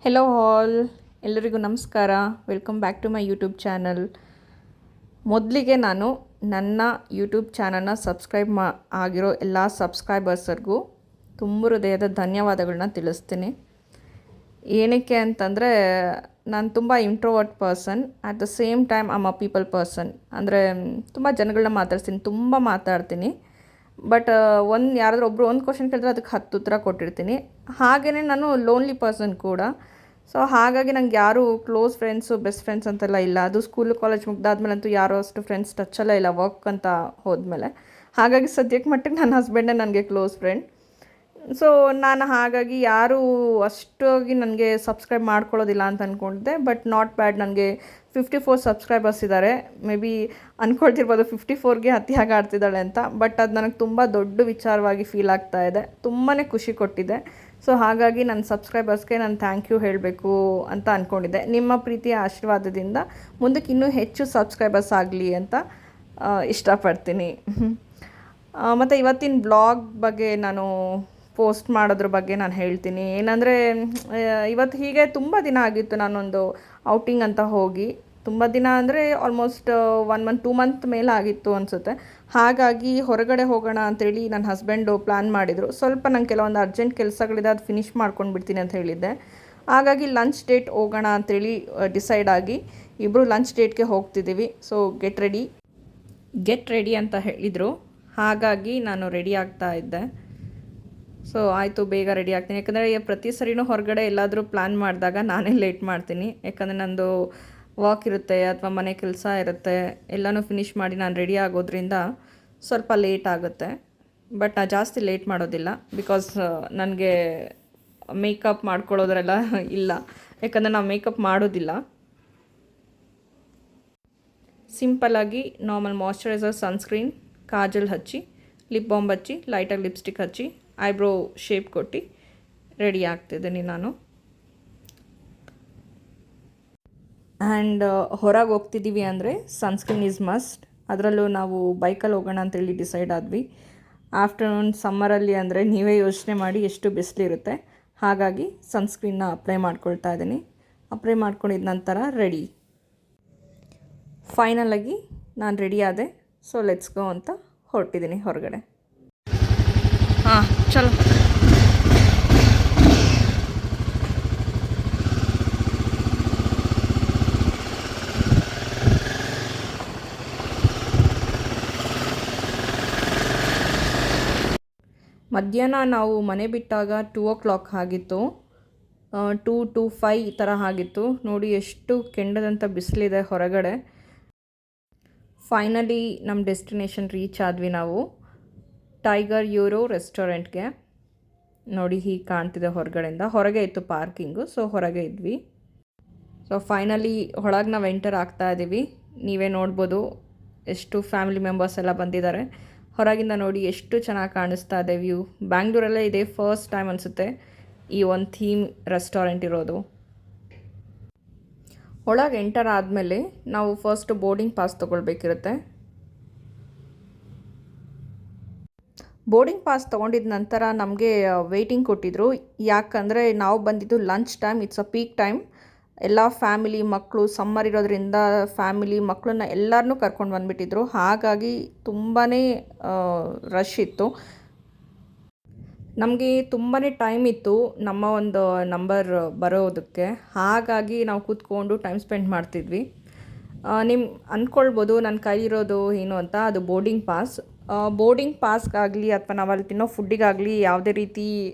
Hello all, ಎಲ್ಲರಿಗೂ ನಮಸ್ಕಾರ. Welcome back to my YouTube channel. ಮೊದಲಿಗೆ ನಾನು ನನ್ನ ಯೂಟ್ಯೂಬ್ ಚಾನಲ್ನ ಸಬ್ಸ್ಕ್ರೈಬ್ ಆಗಿರೋ ಎಲ್ಲ ಸಬ್ಸ್ಕ್ರೈಬರ್ಸರಿಗೂ ತುಂಬ ಹೃದಯದ ಧನ್ಯವಾದಗಳನ್ನ ತಿಳಿಸ್ತೀನಿ. ಏನಕ್ಕೆ ಅಂತಂದರೆ ನಾನು ತುಂಬ introvert person, at the same time a people person. ಅಂದರೆ ತುಂಬ ಜನಗಳನ್ನ ಮಾತಾಡ್ತೀನಿ, ತುಂಬ ಮಾತಾಡ್ತೀನಿ. ಬಟ್ ಯಾರಾದರೂ ಒಬ್ಬರು ಒಂದು ಕ್ವಶನ್ ಕೇಳಿದ್ರೆ ಅದಕ್ಕೆ 10 ಉತ್ತರ ಕೊಟ್ಟಿರ್ತೀನಿ. ಹಾಗೆಯೇ ನಾನು ಲೋನ್ಲಿ ಪರ್ಸನ್ ಕೂಡ. ಸೊ ಹಾಗಾಗಿ ನಂಗೆ ಯಾರು ಕ್ಲೋಸ್ ಫ್ರೆಂಡ್ಸು, ಬೆಸ್ಟ್ ಫ್ರೆಂಡ್ಸ್ ಅಂತೆಲ್ಲ ಇಲ್ಲ. ಅದು ಸ್ಕೂಲು ಕಾಲೇಜ್ ಮುಗ್ದಾದ್ಮೇಲಂತೂ ಯಾರೋ ಅಷ್ಟು ಫ್ರೆಂಡ್ಸ್ ಟಚ್ಚಲ್ಲೇ ಇಲ್ಲ, ವರ್ಕ್ ಅಂತ ಹೋದ್ಮೇಲೆ. ಹಾಗಾಗಿ ಸದ್ಯಕ್ಕೆ ಮಟ್ಟಿಗೆ ನನ್ನ ಹಸ್ಬೆಂಡೇ ನನಗೆ ಕ್ಲೋಸ್ ಫ್ರೆಂಡ್. ಸೊ ನಾನು ಹಾಗಾಗಿ ಯಾರೂ ಅಷ್ಟಾಗಿ ನನಗೆ ಸಬ್ಸ್ಕ್ರೈಬ್ ಮಾಡ್ಕೊಳ್ಳೋದಿಲ್ಲ ಅಂತ ಅಂದ್ಕೊಂಡಿದ್ದೆ. ಬಟ್ ನಾಟ್ ಬ್ಯಾಡ್, ನನಗೆ 54 ಸಬ್ಸ್ಕ್ರೈಬರ್ಸ್ ಇದ್ದಾರೆ. ಮೇ ಬಿ ಅಂದ್ಕೊಳ್ತಿರ್ಬೋದು 54ಗೆ ಅತಿಯಾಗಿ ಆಡ್ತಿದ್ದಾಳೆ ಅಂತ. ಬಟ್ ಅದು ನನಗೆ ತುಂಬ ದೊಡ್ಡ ವಿಚಾರವಾಗಿ ಫೀಲ್ ಆಗ್ತಾ ಇದೆ, ತುಂಬಾ ಖುಷಿ ಕೊಟ್ಟಿದೆ. ಸೊ ಹಾಗಾಗಿ ನನ್ನ ಸಬ್ಸ್ಕ್ರೈಬರ್ಸ್ಗೆ ನಾನು ಥ್ಯಾಂಕ್ ಯು ಹೇಳಬೇಕು ಅಂತ ಅಂದ್ಕೊಂಡಿದ್ದೆ. ನಿಮ್ಮ ಪ್ರೀತಿಯ ಆಶೀರ್ವಾದದಿಂದ ಮುಂದಕ್ಕೆ ಇನ್ನೂ ಹೆಚ್ಚು ಸಬ್ಸ್ಕ್ರೈಬರ್ಸ್ ಆಗಲಿ ಅಂತ ಇಷ್ಟಪಡ್ತೀನಿ. ಮತ್ತು ಇವತ್ತಿನ ಬ್ಲಾಗ್ ಬಗ್ಗೆ ನಾನು ಪೋಸ್ಟ್ ಮಾಡೋದ್ರ ಬಗ್ಗೆ ನಾನು ಹೇಳ್ತೀನಿ. ಏನಂದರೆ ಇವತ್ತು ಹೀಗೆ ತುಂಬ ದಿನ ಆಗಿತ್ತು ನಾನೊಂದು ಔಟಿಂಗ್ ಅಂತ ಹೋಗಿ. ತುಂಬ ದಿನ ಅಂದರೆ ಆಲ್ಮೋಸ್ಟ್ 1 ಮಂತ್ 2 ಮಂತ್ ಮೇಲೆ ಆಗಿತ್ತು ಅನಿಸುತ್ತೆ. ಹಾಗಾಗಿ ಹೊರಗಡೆ ಹೋಗೋಣ ಅಂತೇಳಿ ನನ್ನ ಹಸ್ಬೆಂಡು ಪ್ಲ್ಯಾನ್ ಮಾಡಿದರು. ಸ್ವಲ್ಪ ನಂಗೆ ಕೆಲವೊಂದು ಅರ್ಜೆಂಟ್ ಕೆಲಸಗಳಿದೆ, ಅದು ಫಿನಿಷ್ ಮಾಡ್ಕೊಂಡು ಬಿಡ್ತೀನಿ ಅಂತ ಹೇಳಿದ್ದೆ. ಹಾಗಾಗಿ ಲಂಚ್ ಡೇಟ್ ಹೋಗೋಣ ಅಂತೇಳಿ ಡಿಸೈಡ್ ಆಗಿ ಇಬ್ಬರು ಲಂಚ್ ಡೇಟ್ಗೆ ಹೋಗ್ತಿದ್ದೀವಿ. ಸೊ ಗೆಟ್ ರೆಡಿ ಅಂತ ಹೇಳಿದರು. ಹಾಗಾಗಿ ನಾನು ರೆಡಿ ಆಗ್ತಾ ಇದ್ದೆ. ಸೊ ಆಯಿತು, ಬೇಗ ರೆಡಿ ಆಗ್ತೀನಿ. ಯಾಕಂದರೆ ಪ್ರತಿ ಸರಿನೂ ಹೊರಗಡೆ ಎಲ್ಲಾದರೂ ಪ್ಲ್ಯಾನ್ ಮಾಡಿದಾಗ ನಾನೇ ಲೇಟ್ ಮಾಡ್ತೀನಿ. ಯಾಕಂದರೆ ನಂದು ವಾಕ್ ಇರುತ್ತೆ ಅಥವಾ ಮನೆ ಕೆಲಸ ಇರುತ್ತೆ, ಎಲ್ಲನೂ ಫಿನಿಷ್ ಮಾಡಿ ನಾನು ರೆಡಿ ಆಗೋದ್ರಿಂದ ಸ್ವಲ್ಪ ಲೇಟ್ ಆಗುತ್ತೆ. ಬಟ್ ನಾನು ಜಾಸ್ತಿ ಲೇಟ್ ಮಾಡೋದಿಲ್ಲ, ಬಿಕಾಸ್ ನನಗೆ ಮೇಕಪ್ ಮಾಡ್ಕೊಳ್ಳೋದ್ರೆಲ್ಲ ಇಲ್ಲ. ಯಾಕಂದರೆ ನಾವು ಮೇಕಪ್ ಮಾಡೋದಿಲ್ಲ. ಸಿಂಪಲ್ಲಾಗಿ ನಾರ್ಮಲ್ ಮಾಯ್ಶ್ಚರೈಸರ್, ಸನ್ಸ್ಕ್ರೀನ್, ಕಾಜಲ್ ಹಚ್ಚಿ, ಲಿಪ್ ಬಾಮ್ ಹಚ್ಚಿ, ಲೈಟಾಗಿ ಲಿಪ್ಸ್ಟಿಕ್ ಹಚ್ಚಿ, ಐಬ್ರೋ ಶೇಪ್ ಕೊಟ್ಟು ರೆಡಿ ಆಗ್ತಿದ್ದೀನಿ ನಾನು. ಆ್ಯಂಡ್ ಹೊರಗೆ ಹೋಗ್ತಿದ್ದೀವಿ ಅಂದರೆ ಸನ್ಸ್ಕ್ರೀನ್ ಈಸ್ ಮಸ್ಟ್. ಅದರಲ್ಲೂ ನಾವು ಬೈಕಲ್ಲಿ ಹೋಗೋಣ ಅಂತೇಳಿ ಡಿಸೈಡ್ ಆದ್ವಿ. ಆಫ್ಟರ್ನೂನ್ ಸಮ್ಮರಲ್ಲಿ ಅಂದರೆ ನೀವೇ ಯೋಚನೆ ಮಾಡಿ ಎಷ್ಟು ಬಿಸಿಲಿರುತ್ತೆ. ಹಾಗಾಗಿ ಸನ್ಸ್ಕ್ರೀನ್ನ ಅಪ್ಲೈ ಮಾಡ್ಕೊಳ್ತಾ ಇದ್ದೀನಿ. ಅಪ್ಲೈ ಮಾಡ್ಕೊಂಡಿದ್ದ ನಂತರ ರೆಡಿ. ಫೈನಲಾಗಿ ನಾನು ರೆಡಿ ಆದೆ. ಸೊ ಲೆಟ್ಸ್ ಗೋ ಅಂತ ಹೊರಟಿದ್ದೀನಿ ಹೊರಗಡೆ. ಹಾಂ, ಚಲೋ. ಮಧ್ಯಾಹ್ನ ನಾವು ಮನೆ ಬಿಟ್ಟಾಗ 2 o'clock ಆಗಿತ್ತು. 2 to 5 ಈ ಥರ ಆಗಿತ್ತು. ನೋಡಿ ಎಷ್ಟು ಕೆಂಡದಂಥ ಬಿಸಿಲಿದೆ ಹೊರಗಡೆ. ಫೈನಲಿ ನಮ್ಮ ಡೆಸ್ಟಿನೇಷನ್ ರೀಚ್ ಆದ್ವಿ ನಾವು, ಟೈಗರ್ ಯೂರೋ ರೆಸ್ಟೋರೆಂಟ್ಗೆ. ನೋಡಿ ಹೀಗೆ ಕಾಣ್ತಿದೆ ಹೊರಗಡೆಯಿಂದ. ಹೊರಗೆ ಇತ್ತು ಪಾರ್ಕಿಂಗು, ಸೊ ಹೊರಗೆ ಇದ್ವಿ. ಸೊ ಫೈನಲಿ ಒಳಗೆ ನಾವು ಎಂಟರ್ ಆಗ್ತಾ ಇದ್ದೀವಿ. ನೀವೇ ನೋಡ್ಬೋದು ಎಷ್ಟು ಫ್ಯಾಮಿಲಿ ಮೆಂಬರ್ಸ್ ಎಲ್ಲ ಬಂದಿದ್ದಾರೆ. ಹೊರಗಿಂದ ನೋಡಿ ಎಷ್ಟು ಚೆನ್ನಾಗಿ ಕಾಣಿಸ್ತಾ ಇದೆ ವ್ಯೂ. ಬ್ಯಾಂಗ್ಳೂರಲ್ಲೇ ಇದೆ ಫಸ್ಟ್ ಟೈಮ್ ಅನಿಸುತ್ತೆ ಈ ಒಂದು ಥೀಮ್ ರೆಸ್ಟೋರೆಂಟ್ ಇರೋದು. ಒಳಗೆ ಎಂಟರ್ ಆದಮೇಲೆ ನಾವು ಫಸ್ಟ್ ಬೋರ್ಡಿಂಗ್ ಪಾಸ್ ತೊಗೊಳ್ಬೇಕಿರುತ್ತೆ. ಬೋರ್ಡಿಂಗ್ ಪಾಸ್ ತೊಗೊಂಡಿದ್ದ ನಂತರ ನಮಗೆ ವೆಯ್ಟಿಂಗ್ ಕೊಟ್ಟಿದ್ದರು. ಯಾಕಂದರೆ ನಾವು ಬಂದಿದ್ದು lunch time, it's a peak time. ಎಲ್ಲ ಫ್ಯಾಮಿಲಿ, ಮಕ್ಕಳು, ಸಮ್ಮರ್ ಇರೋದ್ರಿಂದ ಫ್ಯಾಮಿಲಿ ಮಕ್ಕಳನ್ನ ಎಲ್ಲರನ್ನೂ ಕರ್ಕೊಂಡು ಬಂದುಬಿಟ್ಟಿದ್ರು. ಹಾಗಾಗಿ ತುಂಬಾ ರಶ್ ಇತ್ತು. ನಮಗೆ ತುಂಬಾ ಟೈಮ್ ಇತ್ತು ನಮ್ಮ ಒಂದು ನಂಬರ್ ಬರೋದಕ್ಕೆ. ಹಾಗಾಗಿ ನಾವು ಕೂತ್ಕೊಂಡು ಟೈಮ್ ಸ್ಪೆಂಡ್ ಮಾಡ್ತಿದ್ವಿ. ನಿಮ್ಮ ಅಂದ್ಕೊಳ್ಬೋದು ನನ್ನ ಕೈಲಿರೋದು ಏನು ಅಂತ, ಅದು ಬೋರ್ಡಿಂಗ್ ಪಾಸ್. ಬೋರ್ಡಿಂಗ್ ಪಾಸ್ಗಾಗಲಿ ಅಥವಾ ನಾವಲ್ಲಿ ತಿನ್ನೋ ಫುಡ್ಡಿಗಾಗಲಿ ಯಾವುದೇ ರೀತಿ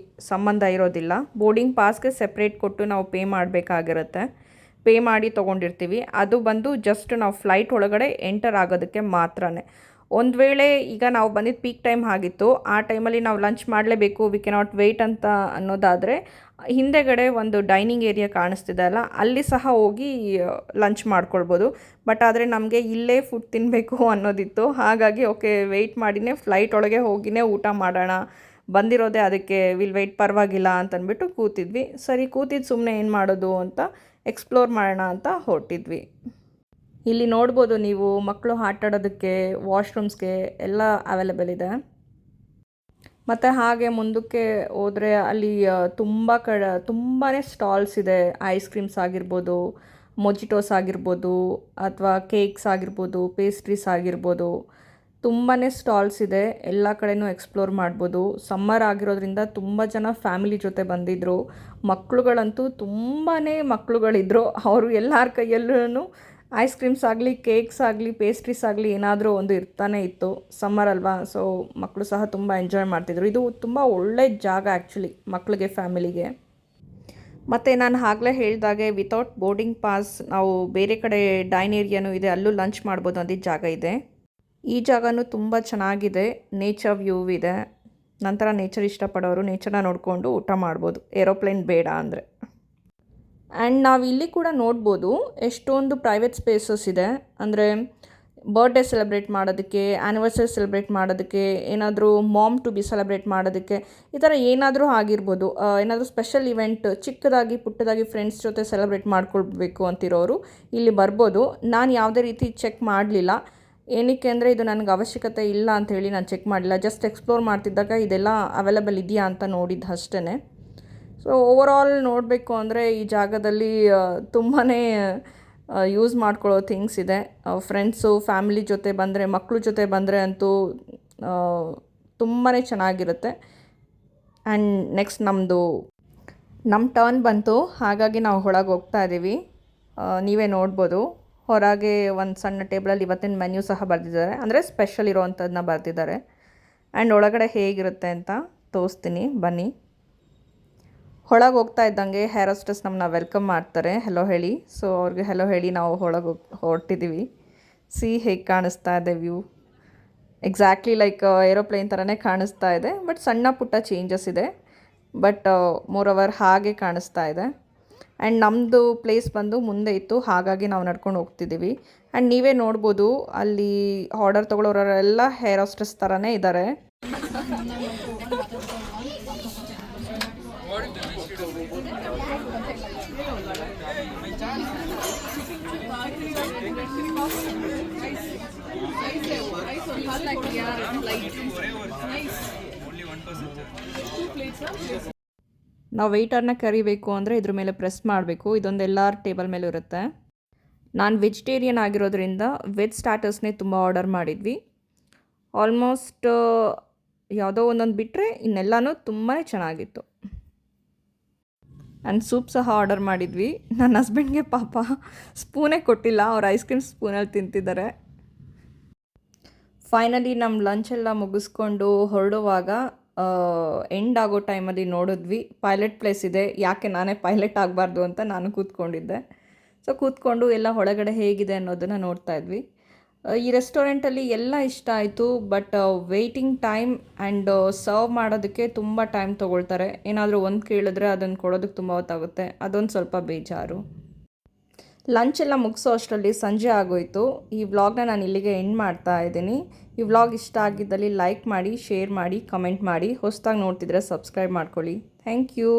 ಸಂಬಂಧ ಇರೋದಿಲ್ಲ. ಬೋರ್ಡಿಂಗ್ ಪಾಸ್ಗೆ ಸೆಪ್ರೇಟ್ ಕೊಟ್ಟು ನಾವು ಪೇ ಮಾಡಬೇಕಾಗಿರುತ್ತೆ. ಪೇ ಮಾಡಿ ತೊಗೊಂಡಿರ್ತೀವಿ. ಅದು ಬಂದು ಜಸ್ಟ್ ನಾವು ಫ್ಲೈಟ್ ಒಳಗಡೆ ಎಂಟರ್ ಆಗೋದಕ್ಕೆ ಮಾತ್ರನೇ. ಒಂದು ವೇಳೆ ಈಗ ನಾವು ಬಂದಿದ್ದು ಪೀಕ್ ಟೈಮ್ ಆಗಿತ್ತು, ಆ ಟೈಮಲ್ಲಿ ನಾವು ಲಂಚ್ ಮಾಡಲೇಬೇಕು, ವಿ ಕೆನಾಟ್ ವೆಯ್ಟ್ ಅಂತ ಅನ್ನೋದಾದರೆ ಹಿಂದೆಗಡೆ ಒಂದು ಡೈನಿಂಗ್ ಏರಿಯಾ ಕಾಣಿಸ್ತಿದೆ ಅಲ್ಲ, ಅಲ್ಲಿ ಸಹ ಹೋಗಿ ಲಂಚ್ ಮಾಡ್ಕೊಳ್ಬೋದು. ಬಟ್ ಆದರೆ ನಮಗೆ ಇಲ್ಲೇ ಫುಡ್ ತಿನ್ನಬೇಕು ಅನ್ನೋದಿತ್ತು. ಹಾಗಾಗಿ ಓಕೆ, ವೆಯ್ಟ್ ಮಾಡಿನೇ ಫ್ಲೈಟ್ ಒಳಗೆ ಹೋಗಿನೇ ಊಟ ಮಾಡೋಣ, ಬಂದಿರೋದೇ ಅದಕ್ಕೆ, ವಿಲ್ ವೆಯ್ಟ್, ಪರವಾಗಿಲ್ಲ ಅಂತಂದ್ಬಿಟ್ಟು ಕೂತಿದ್ವಿ. ಸರಿ, ಕೂತಿದ್ದು ಸುಮ್ಮನೆ ಏನು ಮಾಡೋದು ಅಂತ ಎಕ್ಸ್ಪ್ಲೋರ್ ಮಾಡೋಣ ಅಂತ ಹೊರಟಿದ್ವಿ. ಇಲ್ಲಿ ನೋಡ್ಬೋದು ನೀವು, ಮಕ್ಕಳು ಆಟಾಡೋದಕ್ಕೆ ವಾಶ್ರೂಮ್ಸ್ಗೆ ಎಲ್ಲ ಅವೈಲೇಬಲ್ ಇದೆ. ಮತ್ತು ಹಾಗೆ ಮುಂದಕ್ಕೆ ಹೋದರೆ ಅಲ್ಲಿ ತುಂಬಾ ಸ್ಟಾಲ್ಸ್ ಇದೆ. ಐಸ್ ಕ್ರೀಮ್ಸ್ ಆಗಿರ್ಬೋದು, ಮೊಜಿಟೋಸ್ ಆಗಿರ್ಬೋದು, ಅಥವಾ ಕೇಕ್ಸ್ ಆಗಿರ್ಬೋದು, ಪೇಸ್ಟ್ರೀಸ್ ಆಗಿರ್ಬೋದು, ತುಂಬಾ ಸ್ಟಾಲ್ಸ್ ಇದೆ. ಎಲ್ಲ ಕಡೆನೂ ಎಕ್ಸ್ಪ್ಲೋರ್ ಮಾಡ್ಬೋದು. ಸಮ್ಮರ್ ಆಗಿರೋದ್ರಿಂದ ತುಂಬ ಜನ ಫ್ಯಾಮಿಲಿ ಜೊತೆ ಬಂದಿದ್ದರು. ಮಕ್ಕಳುಗಳಂತೂ ತುಂಬಾ ಮಕ್ಕಳುಗಳಿದ್ರು. ಅವರು ಎಲ್ಲರ ಕೈಯಲ್ಲೂ ಐಸ್ ಕ್ರೀಮ್ಸ್ ಆಗಲಿ, ಕೇಕ್ಸ್ ಆಗಲಿ, ಪೇಸ್ಟ್ರೀಸ್ ಆಗಲಿ ಏನಾದರೂ ಒಂದು ಇರ್ತಾನೆ ಇತ್ತು. ಸಮ್ಮರ್ ಅಲ್ವಾ, ಸೊ ಮಕ್ಕಳು ಸಹ ತುಂಬ ಎಂಜಾಯ್ ಮಾಡ್ತಿದ್ರು. ಇದು ತುಂಬ ಒಳ್ಳೆ ಜಾಗ ಆ್ಯಕ್ಚುಲಿ ಮಕ್ಕಳಿಗೆ, ಫ್ಯಾಮಿಲಿಗೆ. ಮತ್ತು ನಾನು ಆಗಲೇ ಹೇಳಿದಾಗೆ ವಿತೌಟ್ ಬೋರ್ಡಿಂಗ್ ಪಾಸ್ ನಾವು ಬೇರೆ ಕಡೆ ಡೈನ್ ಏರಿಯಾನೂ ಇದೆ, ಅಲ್ಲೂ ಲಂಚ್ ಮಾಡ್ಬೋದು ಅಂದಿದ್ದ ಜಾಗ ಇದೆ. ಈ ಜಾಗನೂ ತುಂಬ ಚೆನ್ನಾಗಿದೆ. ನೇಚರ್ ವ್ಯೂ ಇದೆ. ನಂತರ ನೇಚರ್ ಇಷ್ಟಪಡೋರು ನೇಚರ್ನ ನೋಡಿಕೊಂಡು ಊಟ ಮಾಡ್ಬೋದು, ಏರೋಪ್ಲೇನ್ ಬೇಡ ಅಂದರೆ. ಆ್ಯಂಡ್ ನಾವು ಇಲ್ಲಿ ಕೂಡ ನೋಡ್ಬೋದು ಎಷ್ಟೊಂದು ಪ್ರೈವೇಟ್ ಸ್ಪೇಸಸ್ ಇದೆ. ಅಂದರೆ ಬರ್ಡೇ ಸೆಲೆಬ್ರೇಟ್ ಮಾಡೋದಕ್ಕೆ, ಆ್ಯನಿವರ್ಸರಿ ಸೆಲೆಬ್ರೇಟ್ ಮಾಡೋದಕ್ಕೆ, ಏನಾದರೂ ಮಾಮ್ ಟು ಬಿ ಸೆಲೆಬ್ರೇಟ್ ಮಾಡೋದಕ್ಕೆ, ಈ ಥರ ಏನಾದರೂ ಆಗಿರ್ಬೋದು. ಏನಾದರೂ ಸ್ಪೆಷಲ್ ಇವೆಂಟ್ ಚಿಕ್ಕದಾಗಿ ಪುಟ್ಟದಾಗಿ ಫ್ರೆಂಡ್ಸ್ ಜೊತೆ ಸೆಲೆಬ್ರೇಟ್ ಮಾಡ್ಕೊಳ್ಬೇಕು ಅಂತಿರೋರು ಇಲ್ಲಿ ಬರ್ಬೋದು. ನಾನು ಯಾವುದೇ ರೀತಿ ಚೆಕ್ ಮಾಡಲಿಲ್ಲ. ಏನಕ್ಕೆ ಅಂದರೆ ಇದು ನನಗೆ ಅವಶ್ಯಕತೆ ಇಲ್ಲ ಅಂಥೇಳಿ ನಾನು ಚೆಕ್ ಮಾಡಲಿಲ್ಲ. ಜಸ್ಟ್ ಎಕ್ಸ್ಪ್ಲೋರ್ ಮಾಡ್ತಿದ್ದಾಗ ಇದೆಲ್ಲ ಅವೈಲಬಲ್ ಇದೆಯಾ ಅಂತ ನೋಡಿದ್ದು ಅಷ್ಟೇ. ಸೊ ಓವರಾಲ್ ನೋಡಬೇಕು ಅಂದರೆ ಈ ಜಾಗದಲ್ಲಿ ತುಂಬಾ ಯೂಸ್ ಮಾಡ್ಕೊಳ್ಳೋ ಥಿಂಗ್ಸ್ ಇದೆ. ಫ್ರೆಂಡ್ಸು, ಫ್ಯಾಮಿಲಿ ಜೊತೆ ಬಂದರೆ, ಮಕ್ಕಳ ಜೊತೆ ಬಂದರೆ ಅಂತೂ ತುಂಬಾ ಚೆನ್ನಾಗಿರುತ್ತೆ. ಆ್ಯಂಡ್ ನೆಕ್ಸ್ಟ್ ನಮ್ಮ ಟರ್ನ್ ಬಂತು, ಹಾಗಾಗಿ ನಾವು ಒಳಗೆ ಹೋಗ್ತಾ ಇದ್ದೀವಿ. ನೀವೇ ನೋಡ್ಬೋದು, ಹೊರಗೆ ಒಂದು ಸಣ್ಣ ಟೇಬಲಲ್ಲಿ ಇವತ್ತಿನ ಮೆನ್ಯೂ ಸಹ ಬರೆದಿದ್ದಾರೆ. ಅಂದರೆ ಸ್ಪೆಷಲ್ ಇರೋವಂಥದ್ದನ್ನ ಬರೆದಿದ್ದಾರೆ. ಆ್ಯಂಡ್ ಒಳಗಡೆ ಹೇಗಿರುತ್ತೆ ಅಂತ ತೋರಿಸ್ತೀನಿ, ಬನ್ನಿ. ಒಳಗೆ ಹೋಗ್ತಾ ಇದ್ದಂಗೆ ಹೇರ್ ಹೋಸ್ಟೆಸ್ ನಮ್ಮನ್ನ ವೆಲ್ಕಮ್ ಮಾಡ್ತಾರೆ, ಹೆಲೋ ಹೇಳಿ. ಸೊ ಅವ್ರಿಗೆ ಹೆಲೋ ಹೇಳಿ ನಾವು ಒಳಗೆ ಹೊರಟಿದ್ದೀವಿ. ಹೇಗೆ ಕಾಣಿಸ್ತಾ ಇದೆ ವ್ಯೂ. ಎಕ್ಸಾಕ್ಟ್ಲಿ ಲೈಕ್ ಏರೋಪ್ಲೇನ್ ಥರನೇ ಕಾಣಿಸ್ತಾ ಇದೆ, ಬಟ್ ಸಣ್ಣ ಪುಟ್ಟ ಚೇಂಜಸ್ ಇದೆ. ಬಟ್ ಮೋರ್ ಓವರ್ ಹಾಗೆ ಕಾಣಿಸ್ತಾ ಇದೆ. ಆ್ಯಂಡ್ ನಮ್ಮದು ಪ್ಲೇಸ್ ಬಂದು ಮುಂದೆ ಇತ್ತು, ಹಾಗಾಗಿ ನಾವು ನಡ್ಕೊಂಡು ಹೋಗ್ತಿದ್ದೀವಿ. ಆ್ಯಂಡ್ ನೀವೇ ನೋಡ್ಬೋದು ಅಲ್ಲಿ ಆರ್ಡರ್ ತೊಗೊಳೋರೆಲ್ಲ ಹೇರ್ ಹೋಸ್ಟೆಸ್ ಥರನೇ ಇದ್ದಾರೆ. ನಾವು ವೆಯ್ಟರ್ನ ಕರಿಬೇಕು ಅಂದರೆ ಇದ್ರ ಮೇಲೆ ಪ್ರೆಸ್ ಮಾಡಬೇಕು. ಇದೊಂದು ಎಲ್ಲರ ಟೇಬಲ್ ಮೇಲೂ ಇರುತ್ತೆ. ನಾನು ವೆಜಿಟೇರಿಯನ್ ಆಗಿರೋದ್ರಿಂದ ವೆಜ್ ಸ್ಟಾರ್ಟರ್ಸ್ನೇ ತುಂಬ ಆರ್ಡರ್ ಮಾಡಿದ್ವಿ. ಆಲ್ಮೋಸ್ಟ್ ಯಾವುದೋ ಒಂದೊಂದು ಬಿಟ್ಟರೆ ಇನ್ನೆಲ್ಲನೂ ತುಂಬಾ ಚೆನ್ನಾಗಿತ್ತು. ಆ್ಯಂಡ್ ಸೂಪ್ ಸಹ ಆರ್ಡರ್ ಮಾಡಿದ್ವಿ. ನನ್ನ ಹಸ್ಬೆಂಡ್ಗೆ ಪಾಪ ಸ್ಪೂನೇ ಕೊಟ್ಟಿಲ್ಲ, ಅವ್ರು ಐಸ್ ಕ್ರೀಮ್ ಸ್ಪೂನಲ್ಲಿ ತಿಂತಿದ್ದಾರೆ. ಫೈನಲಿ ನಮ್ಮ ಲಂಚೆಲ್ಲ ಮುಗಿಸ್ಕೊಂಡು ಹೊರಡುವಾಗ ಎಂಡ್ ಆಗೋ ಟೈಮಲ್ಲಿ ನೋಡಿದ್ವಿ ಪೈಲಟ್ ಪ್ಲೇಸ್ ಇದೆ. ಯಾಕೆ ನಾನೇ ಪೈಲಟ್ ಆಗಬಾರ್ದು ಅಂತ ನಾನು ಕೂತ್ಕೊಂಡಿದ್ದೆ. ಸೊ ಕೂತ್ಕೊಂಡು ಎಲ್ಲ ಒಳಗಡೆ ಹೇಗಿದೆ ಅನ್ನೋದನ್ನು ನೋಡ್ತಾ ಇದ್ವಿ. ಈ ರೆಸ್ಟೋರೆಂಟಲ್ಲಿ ಎಲ್ಲ ಇಷ್ಟ ಆಯಿತು, but waiting time and serve ಮಾಡೋದಕ್ಕೆ ತುಂಬ ಟೈಮ್ ತೊಗೊಳ್ತಾರೆ. ಏನಾದರೂ ಒಂದು ಕೇಳಿದ್ರೆ ಅದನ್ನು ಕೊಡೋದಕ್ಕೆ ತುಂಬ ಹೊತ್ತಾಗುತ್ತೆ, ಅದೊಂದು ಸ್ವಲ್ಪ ಬೇಜಾರು. ಲಂಚ್ ಎಲ್ಲ ಮುಗಿಸೋ ಅಷ್ಟರಲ್ಲಿ ಸಂಜೆ ಆಗೋಯಿತು. ಈ ವ್ಲಾಗ್ನ ನಾನು ಇಲ್ಲಿಗೆ ಎಂಡ್ ಮಾಡ್ತಾ ಇದ್ದೀನಿ. ಈ ವ್ಲಾಗ್ ಇಷ್ಟ ಆಗಿದ್ದಲ್ಲಿ ಲೈಕ್ ಮಾಡಿ, ಶೇರ್ ಮಾಡಿ, ಕಮೆಂಟ್ ಮಾಡಿ. ಹೊಸದಾಗಿ ನೋಡ್ತಿದ್ರೆ ಸಬ್ಸ್ಕ್ರೈಬ್ ಮಾಡ್ಕೊಳ್ಳಿ. Thank you.